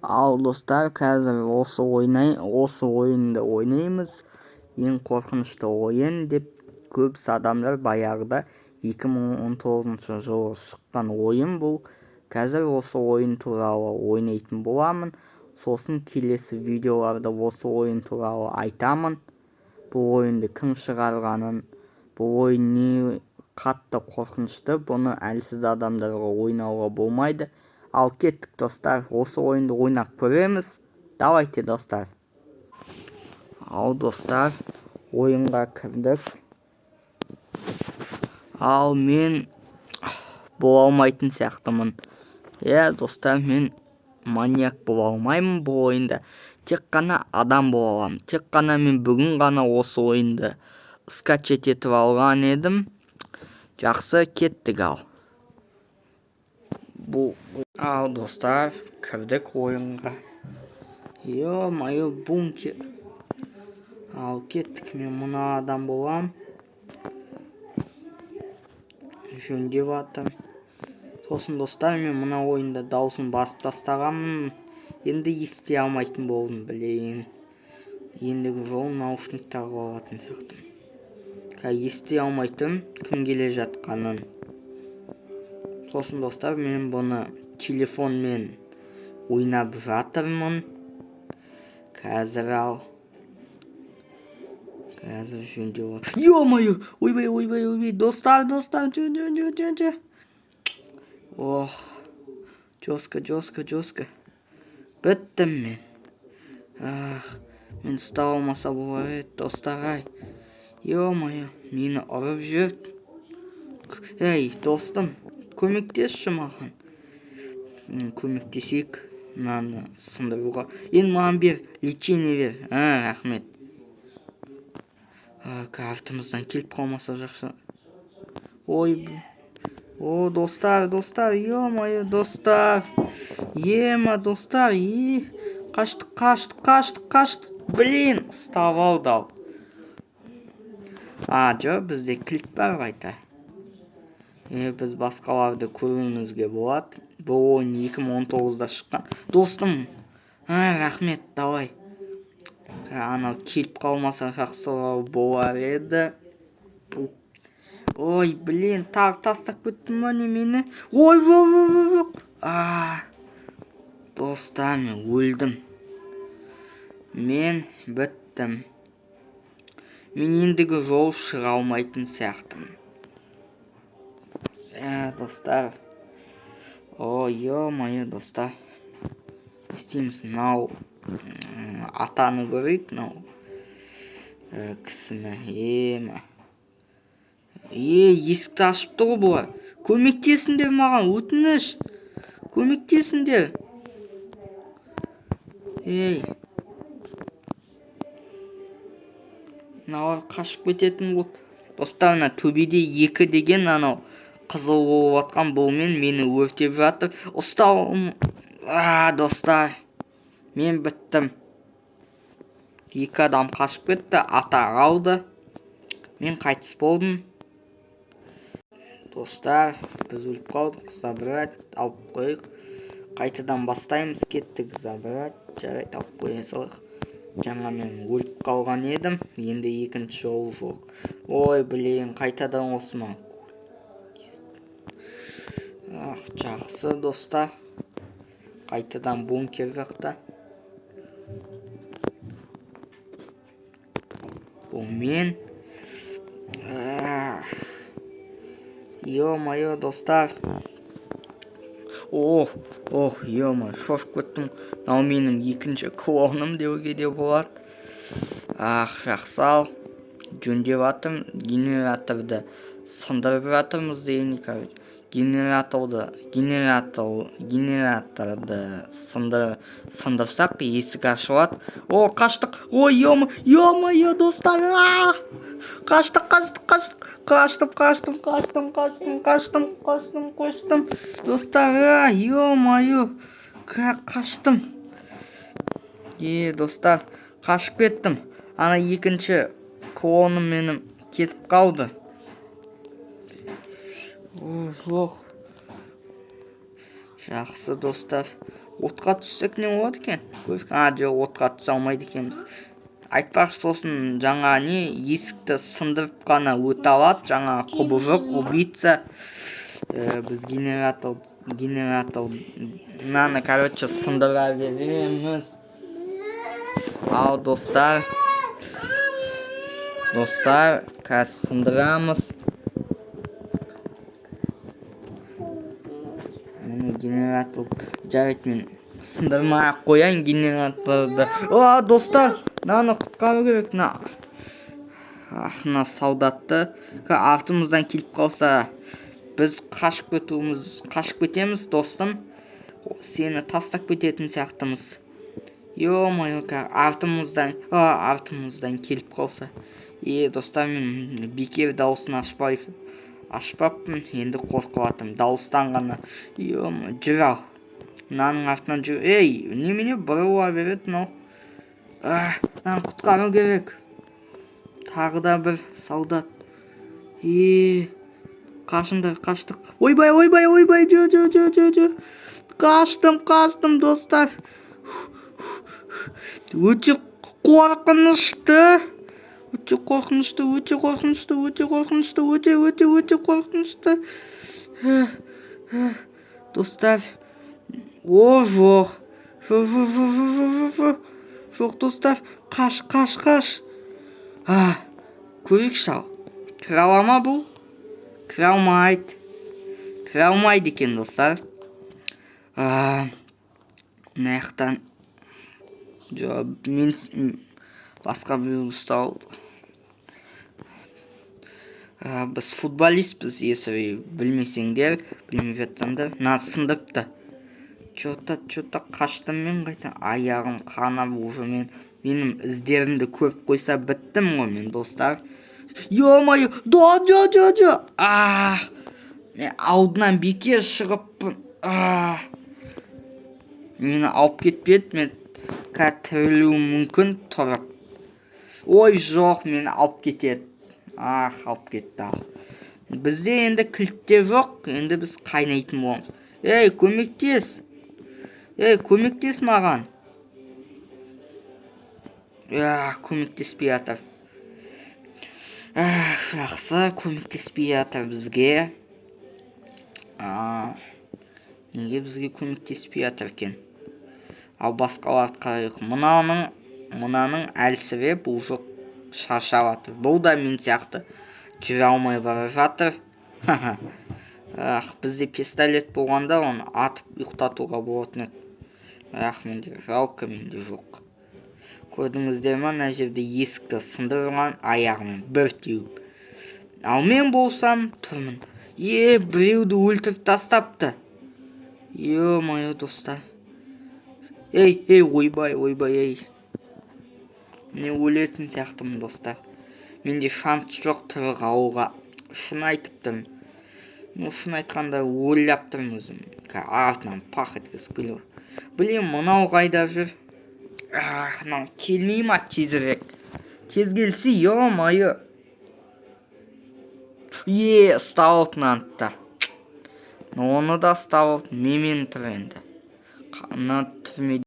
Ал достар, қазір осы ойынды ойнаймыз. Ең қорқынышты ойын деп көбісі адамдар баяғыда 2019 жылы шыққан ойын бұл. Қазір осы ойын туралы ойнайтын боламын. Сосын келесі видеоларда осы ойын туралы айтамын. Бұл ойынды кім шығарғанын, бұл ойын не қатты қорқынышты, бұны әлсіз адамдарға ойнауға болмайды. Ал кеттік достар, осы ойынды ойнап көреміз. Давайте достар. Ал достар, ойынға кірдік. Ал мен бола алмайтын сияқтымын. Достар, мен маньяк бола алмаймын бұл ойында. Тек қана адам бола аламын. Тек қана мен бүгін ғана осы ойынды скачать етіп алған едім. Жақсы, кеттік ал. Ал достар, кірдік ойынға. Ё-моё, бункер. Ал кеттік, мен мына адам болам. Жөндеп атым. Сосын достар, мен мына ойында даусын басып тастағанмын. Енді ести алмайтын болдым, білейін. Ендігі жол наушник тағып алатын сияқтым. Ести алмайтын, кім келе жатқанын. Сосын достар, мен бұны телефонмен ойнап жатырмын. Қазір жөндеп атым. Ё-моё, ойбай, достар, жөн. Ох, жестко. Біттім мен. Мен ұстап алмаса болар еді, достар. Ё-моё, мені ұрып жүр. Ей, достым, көмектесші маған. Көмектесейік мынаны сындыруға. Енді маған бер, лечение бер. Рахмет. Картымыздан келіп қалмаса жақсы. Ой, достар, ё-моё, достар. Достар, қаштық. Блин, ұстап алды ау. Жоқ, бізде кілт бар қайта. Біз басқаларды көруіңізге болады. Бұл ойын 2019-да шыққан. Достым, рахмет, давай. Анау келіп қалмаса жақсы болар еді. Ой, блин, тағы тастап кеттім ба немені? Ой, достар, мен өлдім. Мен біттім. Мен ендігі жол шыға алмайтын сияқтымын. Достар. Ё-моё, достар. Істейміз, нау атаны көрейік, нау кісіні. Есікті ашып тұр бұлар. Көмектесіңдер маған, өтініш. Көмектесіңдер. Мыналар қашып кететін бұл. Достар, төбеде 2 деген анау қызыл болып атқан бұлмен мені өртеп жатыр. Ұстауым. Достар, мен біттім. 2 адам қашып кетті, ата қалды. Мен қайтыс болдым. Достар, біз өліп қалдық. Забрать, алып қойық. Қайтадан бастаймыз, кеттік. Забрать, жарайды, алып қоя салайық. Жаңа мен өліп қалған едім. Енді екінші жол жоқ. Ой, блин, қайтадан осы ма? Жақсы, достар. Қайтадан бункер жақта. Бұл мен. Ё-моё, достар. Ё-моё, шошып кеттім. Мынау менің екінші клоным деуге де болады. Жақсы ал. Жөндеп атым. Генераторды сындырып жатырмыз дейін. Генераторды сындырсақ есік ашылады. Қаштық. Ё-моё, достар. Қаштым. Достар, ё-моё. Қаштым. Достар, қашып кеттім. Ана екінші клоным менің кетіп қалды. Жоқ. Жақсы, достар. Отқа түссек не болады екен? Жоқ, отқа түсе алмайды екенбіз. Айтпақшы, сосын жаңа есікті сындырып қана өте алады. Жаңа құбыжық, убийца. Біз генератор мынаны, короче, сындыра береміз. Ал, достар, қазір сындырамыз. Генератор жарайды, мен сындырмай ақ қояйын генераторды. Достар, мынаны құтқару керек. Мына солдатты артымыздан келіп қалса, біз қашып кетеміз, достым. Сені тастап кететін сияқтымыз. Ё-моё, артымыздан келіп қалса. Достар, мен бекер дауысын ашпаппын, енді қорқыватым дауыстан ғана. Жүр ал. Мынаның артынан жүр. Немене бұрыла береді мынау? Мынаны құтқару керек. Тағы да бір солдат. Қаштық. Ойбай, жүр. Қаштым, достар. Өте қорқынышты. Достар. Жоқ, достар. Қаш. Көрейікші ал. Кіре ала ма бұл? Кіре алмайды екен, достар. Мына жақтан. Жоқ, мен басқа біреу ұсталды. Біз футболистпіз, если білмесеңдер, білмей жатсаңдар. Мына сындырыпты. Че-то қаштым мен қайта. Аяғым қанап уже менің іздерімді көріп қойса біттім ғой мен, достар. Ё-моё, жо. Мен алдынан бекер шығыппын. Мені алып кетпеді, мен тірілуім мүмкін тұрып. Ой, жоқ, мені алып кетеді. Алып кетті ал. Бізде енді кілттер жоқ, енді біз қайнайтын боламыз. Көмектес маған. Көмектеспей жатыр. Жақсы, көмектеспей жатыр бізге. Неге бізге көмектеспей жатыр екен? Ал басқаларды қарайық. Мынаның әлсіреп уже шаршап жатыр. Бұл да мен сияқты жүре алмай бара жатыр. Бізде пистолет болғанда оны атып ұйықтатуға болатын еді. Менде жалко, менде жоқ. Көрдіңіздер ма, мына жерде есікті сындырған аяғымен бір теуіп. Ал мен болсам тұрмын. Біреуді өлтіріп тастапты. Ё-моё, достар. Ойбай. Не өлетін сияқтымын, достар. Менде шанс жоқ тірі қалуға. Шын айтып тұрмын. Шын айтқанда ойлап тұрмын өзім. Артынан пақ еткізіп келу. Білем, мынау қайда жүр? Мынау келмей ма тезірек? Тез келсі, ё-моё. Ұстап мынаны. Оны да ұстап, мемен тұр енді. Қана түрмеде.